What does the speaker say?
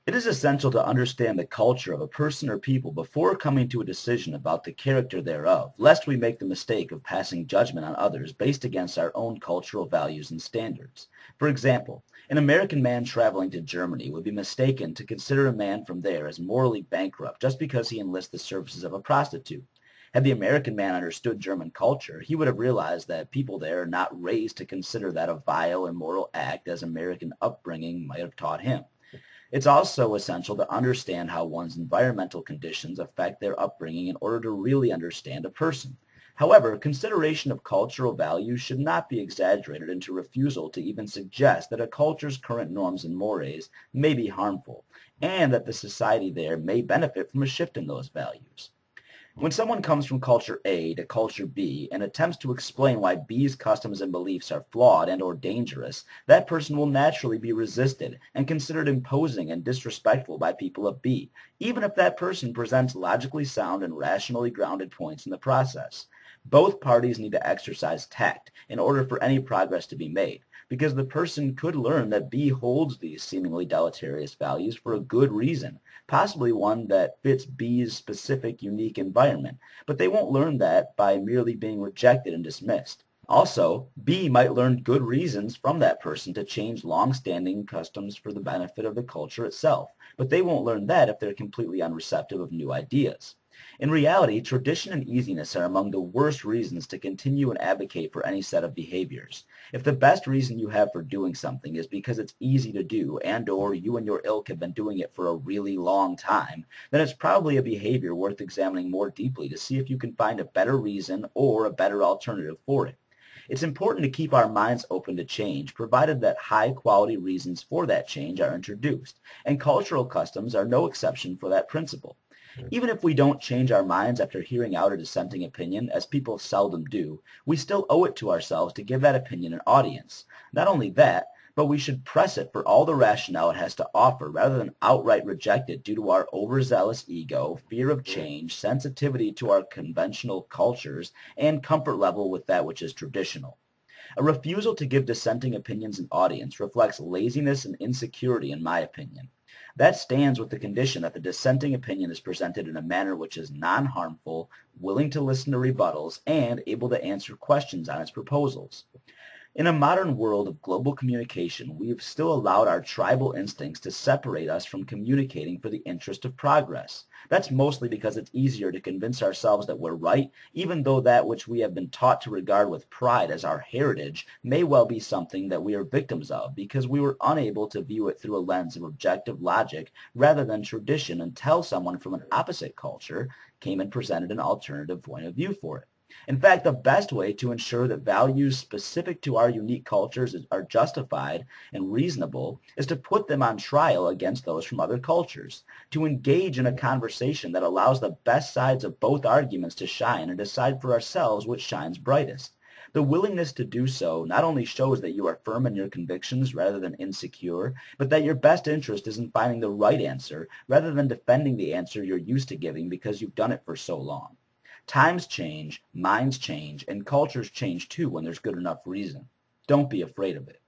It is essential to understand the culture of a person or people before coming to a decision about the character thereof, lest we make the mistake of passing judgment on others based against our own cultural values and standards. For example, an American man traveling to Germany would be mistaken to consider a man from there as morally bankrupt just because he enlists the services of a prostitute. Had the American man understood German culture, he would have realized that people there are not raised to consider that a vile, immoral act as American upbringing might have taught him. It's also essential to understand how one's environmental conditions affect their upbringing in order to really understand a person. However, consideration of cultural values should not be exaggerated into refusal to even suggest that a culture's current norms and mores may be harmful, and that the society there may benefit from a shift in those values. When someone comes from culture A to culture B and attempts to explain why B's customs and beliefs are flawed and or dangerous, that person will naturally be resisted and considered imposing and disrespectful by people of B, even if that person presents logically sound and rationally grounded points in the process. Both parties need to exercise tact in order for any progress to be made, because the person could learn that B holds these seemingly deleterious values for a good reason, possibly one that fits B's specific unique environment, but they won't learn that by merely being rejected and dismissed. Also, B might learn good reasons from that person to change long-standing customs for the benefit of the culture itself, but they won't learn that if they're completely unreceptive of new ideas. In reality, tradition and easiness are among the worst reasons to continue and advocate for any set of behaviors. If the best reason you have for doing something is because it's easy to do and or you and your ilk have been doing it for a really long time, then it's probably a behavior worth examining more deeply to see if you can find a better reason or a better alternative for it. It's important to keep our minds open to change, provided that high-quality reasons for that change are introduced, and cultural customs are no exception for that principle. Even if we don't change our minds after hearing out a dissenting opinion, as people seldom do, we still owe it to ourselves to give that opinion an audience. Not only that, but we should press it for all the rationale it has to offer rather than outright reject it due to our overzealous ego, fear of change, sensitivity to our conventional cultures, and comfort level with that which is traditional. A refusal to give dissenting opinions an audience reflects laziness and insecurity in my opinion. That stands with the condition that the dissenting opinion is presented in a manner which is non-harmful, willing to listen to rebuttals, and able to answer questions on its proposals. In a modern world of global communication, we have still allowed our tribal instincts to separate us from communicating for the interest of progress. That's mostly because it's easier to convince ourselves that we're right, even though that which we have been taught to regard with pride as our heritage may well be something that we are victims of because we were unable to view it through a lens of objective logic rather than tradition until someone from an opposite culture came and presented an alternative point of view for it. In fact, the best way to ensure that values specific to our unique cultures are justified and reasonable is to put them on trial against those from other cultures, to engage in a conversation that allows the best sides of both arguments to shine and decide for ourselves which shines brightest. The willingness to do so not only shows that you are firm in your convictions rather than insecure, but that your best interest is in finding the right answer rather than defending the answer you're used to giving because you've done it for so long. Times change, minds change, and cultures change too when there's good enough reason. Don't be afraid of it.